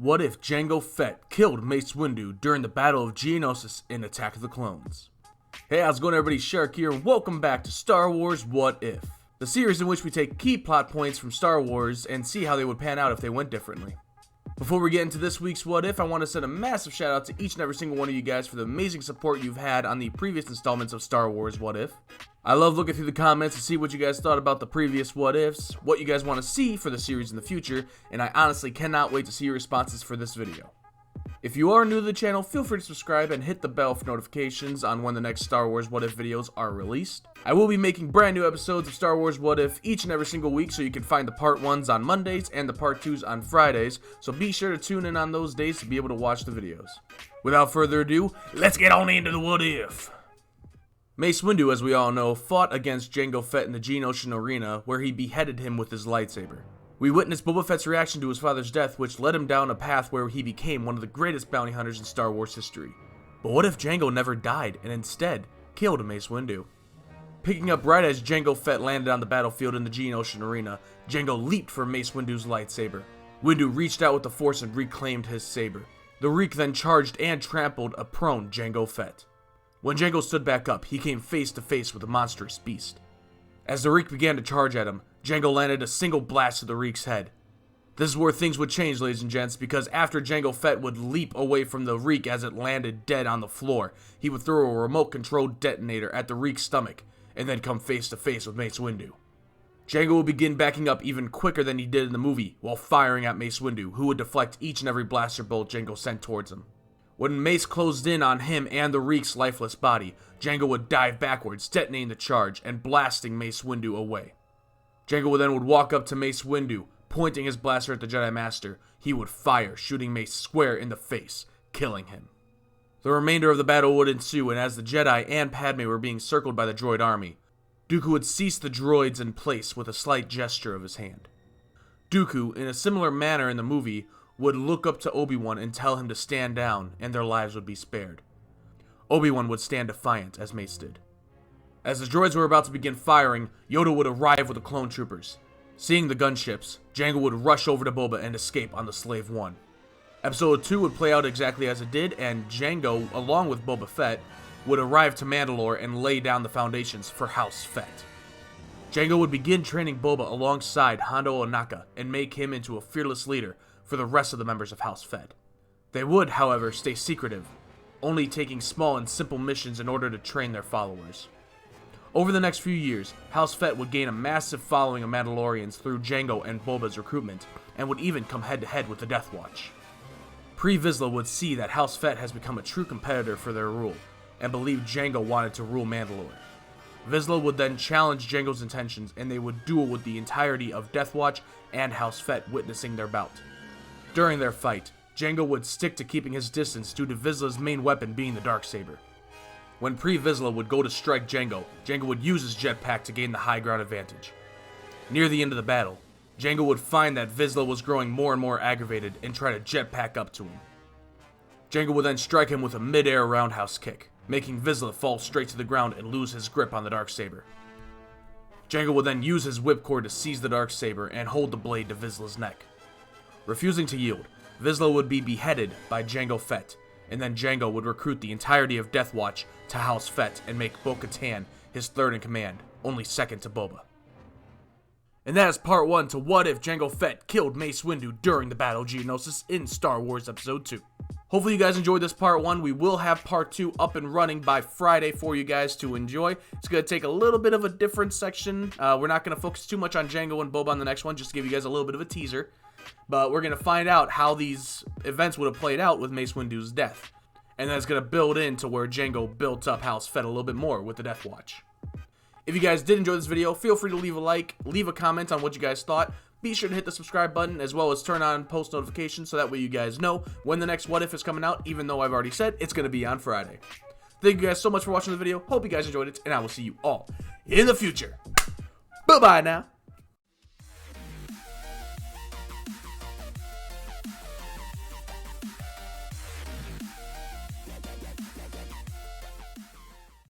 What if Jango Fett killed Mace Windu during the Battle of Geonosis in Attack of the Clones? Hey, how's it going everybody? Shark here, and welcome back to Star Wars What If, the series in which we take key plot points from Star Wars and see how they would pan out if they went differently. Before we get into this week's What If, I want to send a massive shout out to each and every single one of you guys for the amazing support you've had on the previous installments of Star Wars What If. I love looking through the comments to see what you guys thought about the previous What Ifs, what you guys want to see for the series in the future, and I honestly cannot wait to see your responses for this video. If you are new to the channel, feel free to subscribe and hit the bell for notifications on when the next Star Wars What If videos are released. I will be making brand new episodes of Star Wars What If each and every single week, so you can find the part 1s on Mondays and the part 2s on Fridays, so be sure to tune in on those days to be able to watch the videos. Without further ado, let's get on into the What If! Mace Windu, as we all know, fought against Jango Fett in the Geonosis arena, where he beheaded him with his lightsaber. We witnessed Boba Fett's reaction to his father's death, which led him down a path where he became one of the greatest bounty hunters in Star Wars history. But what if Jango never died and instead killed Mace Windu? Picking up right as Jango Fett landed on the battlefield in the Geonosis arena, Jango leaped for Mace Windu's lightsaber. Windu reached out with the Force and reclaimed his saber. The Reek then charged and trampled a prone Jango Fett. When Jango stood back up, he came face to face with a monstrous beast. As the Reek began to charge at him, Jango landed a single blast to the Reek's head. This is where things would change, ladies and gents, because after Jango Fett would leap away from the Reek as it landed dead on the floor, he would throw a remote-controlled detonator at the Reek's stomach, and then come face to face with Mace Windu. Jango would begin backing up even quicker than he did in the movie, while firing at Mace Windu, who would deflect each and every blaster bolt Jango sent towards him. When Mace closed in on him and the Reek's lifeless body, Jango would dive backwards, detonating the charge and blasting Mace Windu away. Jango then would walk up to Mace Windu, pointing his blaster at the Jedi Master. He would fire, shooting Mace square in the face, killing him. The remainder of the battle would ensue, and as the Jedi and Padme were being circled by the droid army, Dooku would cease the droids in place with a slight gesture of his hand. Dooku, in a similar manner in the movie, would look up to Obi-Wan and tell him to stand down, and their lives would be spared. Obi-Wan would stand defiant, as Mace did. As the droids were about to begin firing, Yoda would arrive with the clone troopers. Seeing the gunships, Jango would rush over to Boba and escape on the Slave One. Episode 2 would play out exactly as it did, and Jango, along with Boba Fett, would arrive to Mandalore and lay down the foundations for House Fett. Jango would begin training Boba alongside Hondo Ohnaka and make him into a fearless leader for the rest of the members of House Fett. They would, however, stay secretive, only taking small and simple missions in order to train their followers. Over the next few years, House Fett would gain a massive following of Mandalorians through Jango and Boba's recruitment, and would even come head-to-head with the Death Watch. Pre Vizsla would see that House Fett has become a true competitor for their rule, and believed Jango wanted to rule Mandalore. Vizsla would then challenge Jango's intentions, and they would duel with the entirety of Death Watch and House Fett witnessing their bout. During their fight, Jango would stick to keeping his distance due to Vizsla's main weapon being the Darksaber. When Pre Vizsla would go to strike Jango, Jango would use his jetpack to gain the high ground advantage. Near the end of the battle, Jango would find that Vizsla was growing more and more aggravated and try to jetpack up to him. Jango would then strike him with a mid-air roundhouse kick, making Vizsla fall straight to the ground and lose his grip on the Darksaber. Jango would then use his whipcord to seize the Darksaber and hold the blade to Vizsla's neck. Refusing to yield, Vizsla would be beheaded by Jango Fett, and then Jango would recruit the entirety of Death Watch to House Fett and make Bo-Katan his third in command, only second to Boba. And that is part 1 to What If Jango Fett Killed Mace Windu During the Battle of Geonosis in Star Wars Episode 2. Hopefully you guys enjoyed this part 1. We will have part 2 up and running by Friday for you guys to enjoy. It's going to take a little bit of a different section. We're not going to focus too much on Jango and Boba on the next one, just to give you guys a little bit of a teaser. But we're going to find out how these events would have played out with Mace Windu's death. And then it's going to build into where Jango built up House Fett a little bit more with the Death Watch. If you guys did enjoy this video, feel free to leave a like, leave a comment on what you guys thought. Be sure to hit the subscribe button as well as turn on post notifications so that way you guys know when the next What If is coming out, even though I've already said it's going to be on Friday. Thank you guys so much for watching the video. Hope you guys enjoyed it, and I will see you all in the future. Bye-bye now.